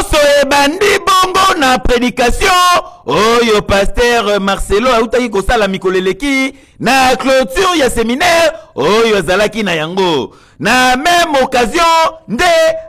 nyonso ebandi bongo na prédication oyo pasteur Marcelo autaki kosala mikolo eleki na clôture ya séminaire oyo azalaki na yango. Na même occasion nde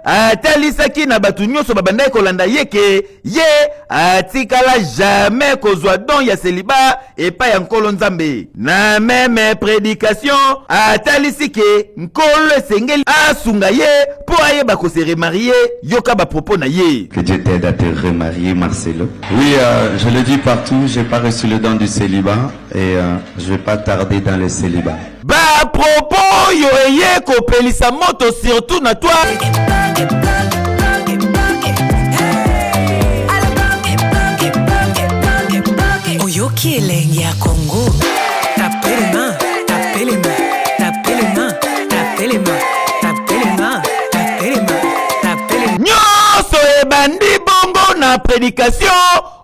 atalisaki na batu nyonso babandaki kolanda yeke ye atikala jamais kozwa don ya célibat epai ya nkolo nzambe. Na même prédication atalisi ke nkolo esengeli asunga ye po ayeba ko se remarier yoka ba propos na ye. Que Dieu t'aide à te remarier, Marcelo. Oui, je le dis partout, j'ai pas reçu le don du célibat et je vais pas tarder dans le célibat. Ba propos yo eye kopelisa moto surtout na toi. Oyoki elengi ya Congo. Tapez les mains, tapez les mains, tapez les mains, tapez les mains, tapez les mains, tapez les mains, tapez les mains. Nyonso ebandi bongo na prédication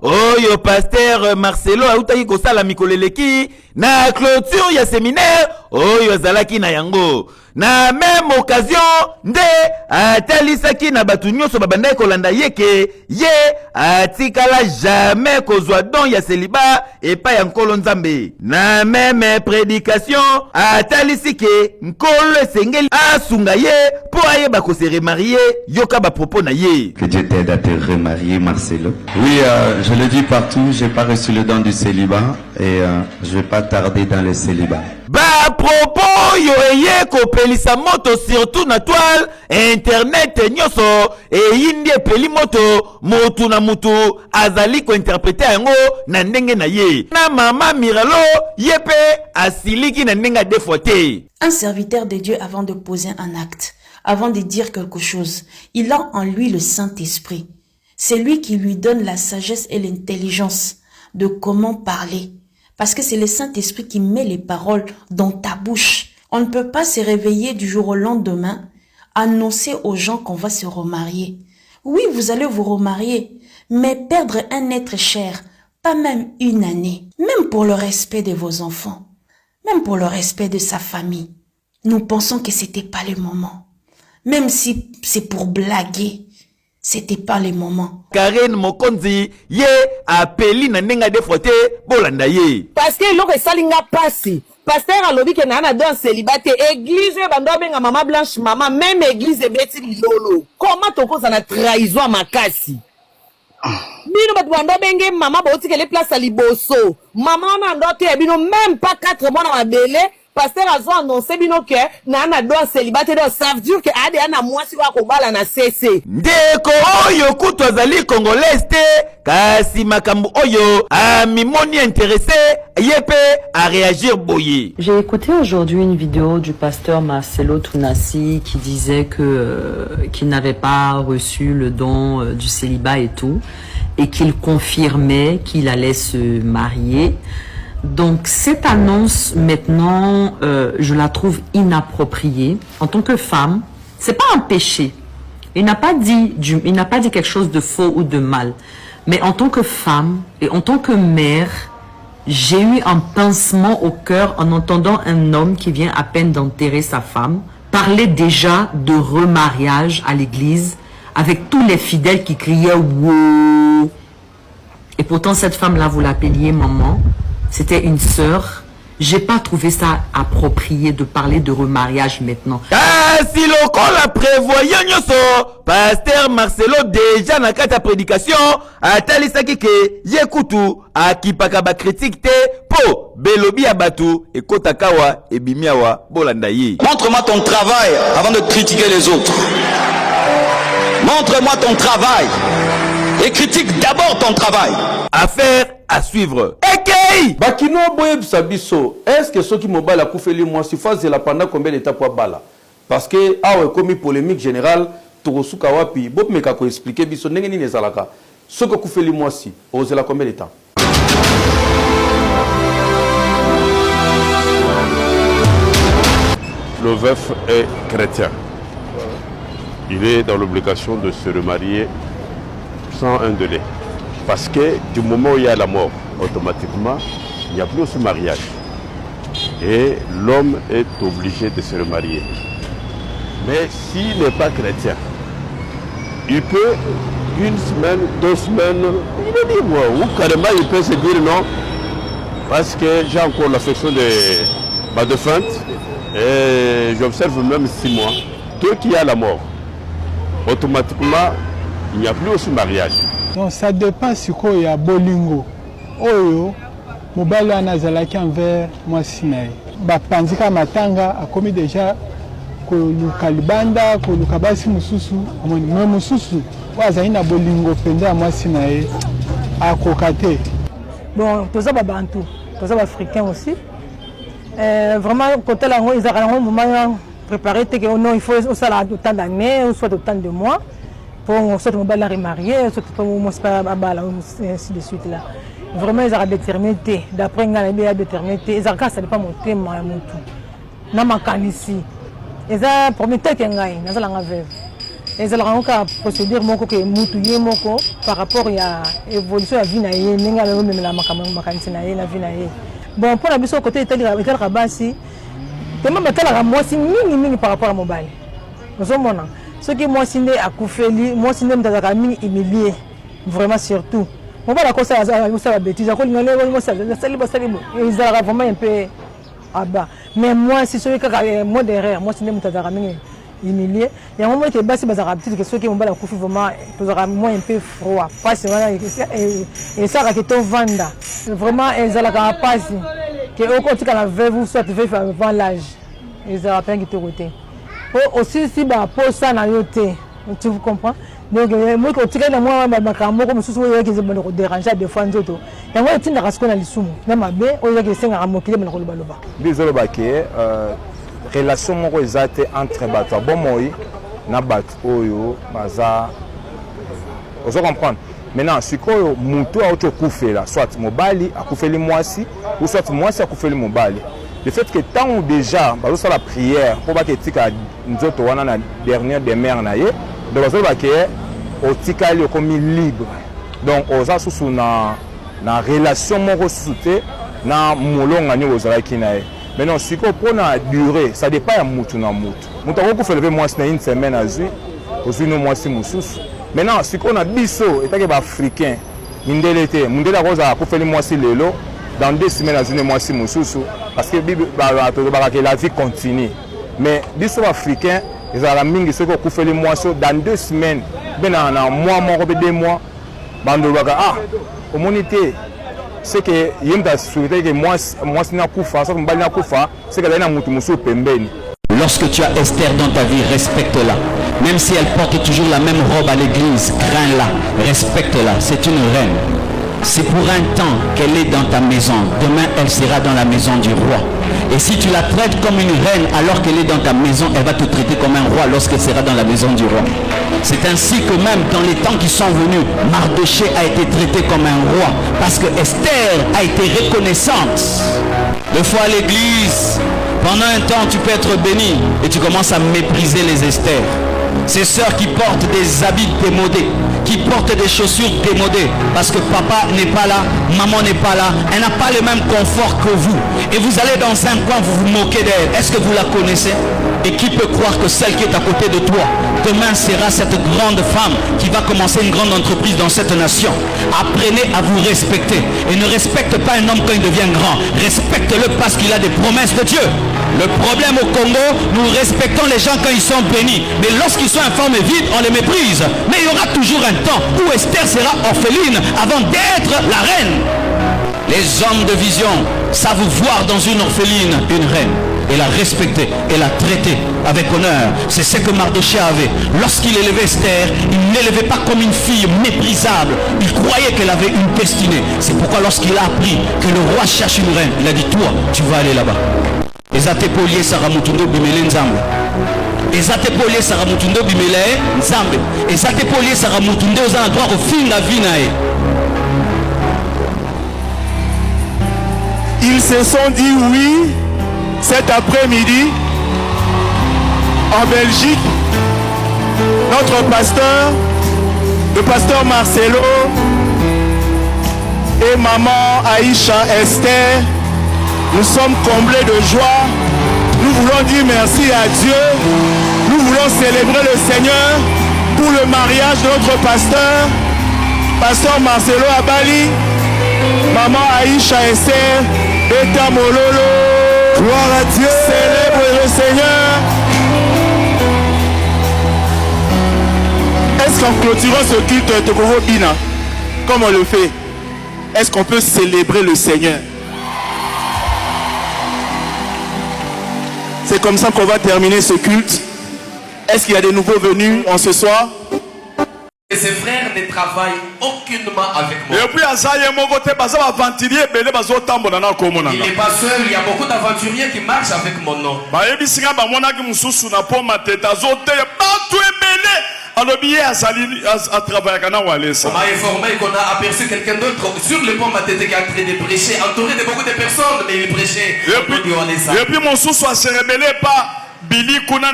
oyo pasteur Marcelo autaki kosala mikolo eleki na clôture ya séminaire oyo azalaki na yango. Na même occasion nde atalisaki na batu nyonso babandaki kolanda yeke ye atikala jamais kozwa don ya célibat epai ya nkolo nzambe. Na même prédication atalisi ke nkolo esengeli asunga ye po ayeba ko se remarier yoka ba propos na ye. Que Dieu t'aide à te remarier, Marcelo. Oui, je le dis partout, j'ai pas reçu le don du célibat et je vais pas tarder dans le célibat. Ba propos yo eye kopelisa moto surtout na toile internet nyonso eyindi epeli moto mutu na mutu azali ko interpréter yango na ndenge na ye. Na mama Miralo yepe asiliki na ndenge défaute. Un serviteur de Dieu, avant de poser un acte, avant de dire quelque chose, il a en lui le Saint-Esprit. C'est lui qui lui donne la sagesse et l'intelligence de comment parler. Parce que c'est le Saint-Esprit qui met les paroles dans ta bouche. On ne peut pas se réveiller du jour au lendemain, annoncer aux gens qu'on va se remarier. Oui, vous allez vous remarier, mais perdre un être cher, pas même une année. Même pour le respect de vos enfants, même pour le respect de sa famille. Nous pensons que c'était pas le moment. Même si c'est pour blaguer. C'était pas le moment. Karen Mokonzi ye apeli na nenga défaute bolanda ye. Parce que l'on salinga passé. Pasteur alobi ke na don célibataire église bando benga mama blanche mama même église beti lolo. Comment toko ça na trahison makasi? Bino batu bando benge mama boti ke les places à liboso. Maman na ndote bino même pas 4 mois na délai. Pasteur a annoncé bino que na don célibataire ça veut dire que ade ana mwasi wa kobala na CC. Ndeko oyo kutu azali congolais te kasi makambo oyo amimoni intéressé yepe à réagir boye. J'ai écouté aujourd'hui une vidéo du pasteur Marcelo Tunasi qui disait que qu'il n'avait pas reçu le don du célibat et tout et qu'il confirmait qu'il allait se marier. Donc cette annonce maintenant, je la trouve inappropriée. En tant que femme, c'est pas un péché. Il n'a pas dit quelque chose de faux ou de mal. Mais en tant que femme et en tant que mère, j'ai eu un pincement au cœur en entendant un homme qui vient à peine d'enterrer sa femme parler déjà de remariage à l'église avec tous les fidèles qui criaient wow. Et pourtant cette femme-là, vous l'appeliez maman. C'était une sœur. J'ai pas trouvé ça approprié de parler de remariage maintenant. Si lokola prévoyant nyoso, pasteur Marcelo déjà na kata prédication atalisaki ke yekutu akipaka ba critique te po belobi ya batu ekotakawa ebimiawa bolanda ye. Montre-moi ton travail avant de critiquer les autres. Montre-moi ton travail et critique d'abord ton travail. Affaire à suivre. Ekei! Bakino boye biso, est-ce que ceux qui m'obala koufeli moi si phase la pendant combien d'étapes pour bala? Parce que awe comme polémique générale, tokosuka wapi, bop meka ko expliquer biso ndenge nini ezalaka. Ce que koufeli moi si, ozela combien d'étapes? Le veuf est chrétien. Il est dans l'obligation de se remarier sans un délai. Parce que du moment où il y a la mort, automatiquement, il n'y a plus ce mariage. Et l'homme est obligé de se remarier. Mais s'il n'est pas chrétien, il peut une semaine, 2 semaines, il est libre. Ou carrément, il peut se dire non, parce que j'ai encore l'affection de feinte, et j'observe même 6 mois. Toi qui as la mort, automatiquement, il n'y a plus aussi mariage. Donc ça dépend si il y a bolingo. Oyo, mobile anazalaki envers moi sinaï. Bapanzika matanga a commis déjà koluka libanda, koluka basi mususu, mais mususu wazali na bolingo penda moi sinaï a kokate. Bon, tous ça babantou, tous ça africain aussi. Vraiment côté là ils ont un moment préparé que non il faut ça là autant d'années ou soit autant de mois pour soit mobile la remarier, soit pour moi pas bala ainsi de suite là. Vraiment ils ont déterminé d'après ngana bien déterminé ils ont ça dépend mon thème à mon tout na makanisi ils ont premier tête ngai na la veuve ils ont encore procédure moko que mutu ye moko par rapport à évolution à vie na ye ninga le même la makanisi na ye na vie na ye bon pour la biso côté italien basi tellement batala moi si mingi par rapport à mobile nous sommes là ce qui moi si à koufeli moi si même dans mingi humilié vraiment surtout on va la cause ça la bêtise encore moi ça ils ont vraiment un peu à bas mais moi si celui qui moi derrière moi si même dans mingi humilié il y a un moment que basi bazara petite que ceux qui vont la koufi vraiment posera moins un peu froid parce que et ça qui ton vanda vraiment ils ont la capacité que au côté la veuve ou soit veuve avant l'âge ils ont peine qui te côté aussi si ba pour ça na yoté tu comprends donc moi que tu as moi makambo comme sous ouais que je me déranger des fois nzoto et moi tu n'as pas na lisumu na mabe o yeke senga mokile me ko loba bizolo baké relation moko ezate entre bato bon moi na bato oyo baza ozo comprendre maintenant sikoyo mutu a auto kufela soit mobali akufeli mwasi ou soit mwasi akufeli mobali le fait que tant déjà bazo la prière pour ba ketika nzoto wana na dernière demeure na ye donc bazo ba ke otikali comme libre donc oza susu na relation moko suté na molonga ni ozalaki na ye. Maintenant si ko pona durée ça dépend ya mutu na mutu mutu akufela mwasi na une semaine azui ozui no mwasi mususu. Maintenant si ko na biso etake ba africain mindele te mundela koza akufeli mwasi lelo dans 2 semaines azui no mwasi mususu parce que la vie continue. Mais biso africain ils ont la mingi ce ko kufeli mwasi dans 2 semaines ben na mois moko be 2 mois bando baka ah communauté c'est que yemta souhaiter que moi na kufa ça mbali na kufa c'est que là na mutu musu pembeni. Lorsque tu as Esther dans ta vie, respecte-la. Même si elle porte toujours la même robe à l'église, crains-la, respecte-la. C'est une reine. C'est pour un temps qu'elle est dans ta maison. Demain, elle sera dans la maison du roi. Et si tu la traites comme une reine alors qu'elle est dans ta maison, elle va te traiter comme un roi lorsqu'elle sera dans la maison du roi. C'est ainsi que même dans les temps qui sont venus, Mardoché a été traité comme un roi parce que Esther a été reconnaissante. Deux fois à l'église, pendant un temps tu peux être béni et tu commences à mépriser les Esther. Ces sœurs qui portent des habits démodés, qui portent des chaussures démodées, parce que papa n'est pas là, maman n'est pas là, elle n'a pas le même confort que vous. Et vous allez dans un coin, vous vous moquez d'elle. Est-ce que vous la connaissez? Et qui peut croire que celle qui est à côté de toi, demain sera cette grande femme qui va commencer une grande entreprise dans cette nation? Apprenez à vous respecter. Et ne respecte pas un homme quand il devient grand. Respecte-le parce qu'il a des promesses de Dieu. Le problème au Congo, nous respectons les gens quand ils sont bénis. Mais lorsqu'ils sont informes et vides, on les méprise. Mais il y aura toujours un temps où Esther sera orpheline avant d'être la reine. Les hommes de vision savent voir dans une orpheline une reine. Et la respecter et la traiter avec honneur. C'est ce que Mardoché avait. Lorsqu'il élevait Esther, il ne l'élevait pas comme une fille méprisable. Il croyait qu'elle avait une destinée. C'est pourquoi lorsqu'il a appris que le roi cherche une reine, il a dit, toi, tu vas aller là-bas. Ezate polier Saramutundo bimele nzambe. Ezate polier Saramutundo bimele nzambe. Ezate polier Saramutundo aux endroits au fin la vie nae. Ils se sont dit oui cet après-midi en Belgique. Notre pasteur, le pasteur Marcelo et maman Aïcha Esther, nous sommes comblés de joie. Nous voulons dire merci à Dieu. Nous voulons célébrer le Seigneur pour le mariage de notre pasteur, pasteur Marcelo Abali, maman Aïcha Esther, Beta Mololo. Gloire à Dieu. Célèbre le Seigneur. Est-ce qu'en clôturant ce culte de Tokoro Bina, comme on le fait, est-ce qu'on peut célébrer le Seigneur? C'est comme ça qu'on va terminer ce culte. Est-ce qu'il y a des nouveaux venus en ce soir? Et ses frères ne travaillent aucunement avec moi. Et puis, il n'est pas seul, il y a beaucoup d'aventuriers qui marchent avec mon nom. On m'a informé qu'on a aperçu quelqu'un d'autre sur le pont Matete qui est en train de prêcher, entouré de beaucoup de personnes, mais il prêchait. Et puis mon sous soit se rebelle pas Billy Kuna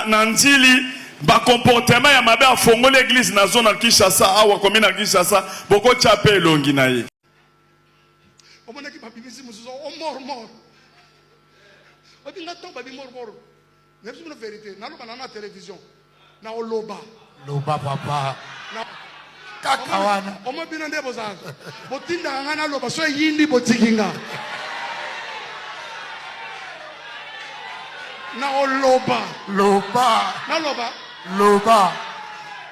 Nandili. Ba comportement ya mabe afongo l'église na zone à Kinshasa awa commune à Kinshasa boko chapé longi na ye. Omona ki babimisi musuzo mort. Obinga tomba bi mort. N'est-ce pas une vérité? Na loba na télévision. Na oloba. Loba papa. Kakawana. Omo bina ndebo za. Botinda ngana loba so yindi botikinga. Na oloba. Loba. Na loba. Loba.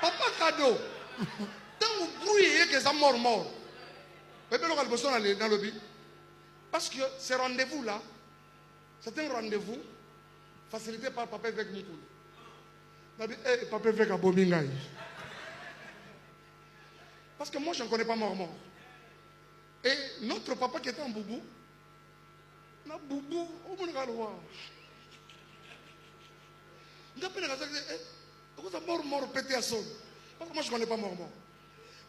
Papa cadeau. Tant vous brouillez que ça mort. Parce que ces rendez-vous là, c'est un rendez-vous facilité par Papa avec Moukoul. Papa avec Abomingaï. Parce que moi je ne connais pas mort. Et notre papa qui était en boubou, na boubou, au monde va le voir. Mort pété à son. Parce que moi je ne connais pas mort.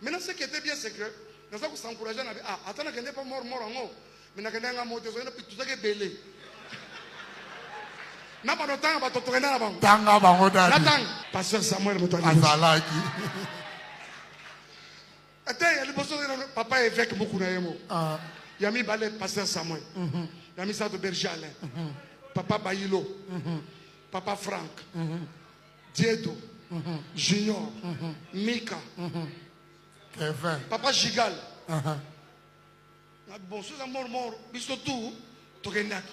Maintenant ce qui était bien c'est que nous avons s'encouragé à attends qu'il n'est pas mort en haut. Mais nous avons un mot de tout ça qui est belé. N'a pas de temps à te tourner avant. Nathan, pasteur Samuel me tourne. Papa est avec beaucoup d'amour. Il y a mis balai pasteur Samuel. Il y a mis ça de berger Alain. Papa Baïlo. Papa Franck. Diedo. Junior. Mika. Kevin. Papa Gigal. Bon, c'est un mort. Mais surtout, tu regardes.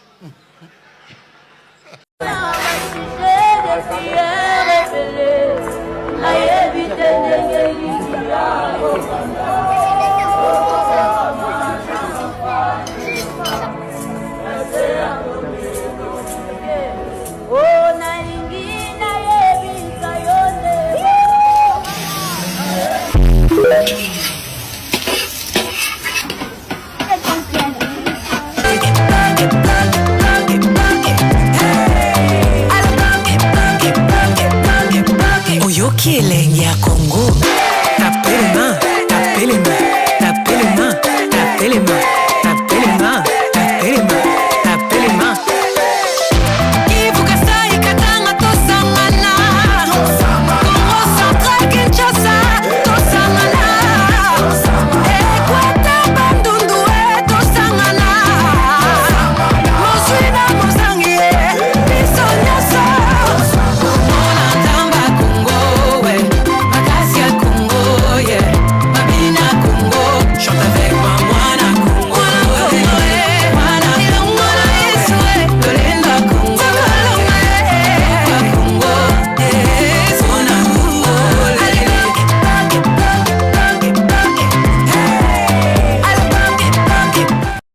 Oyoki elenge ya Congo.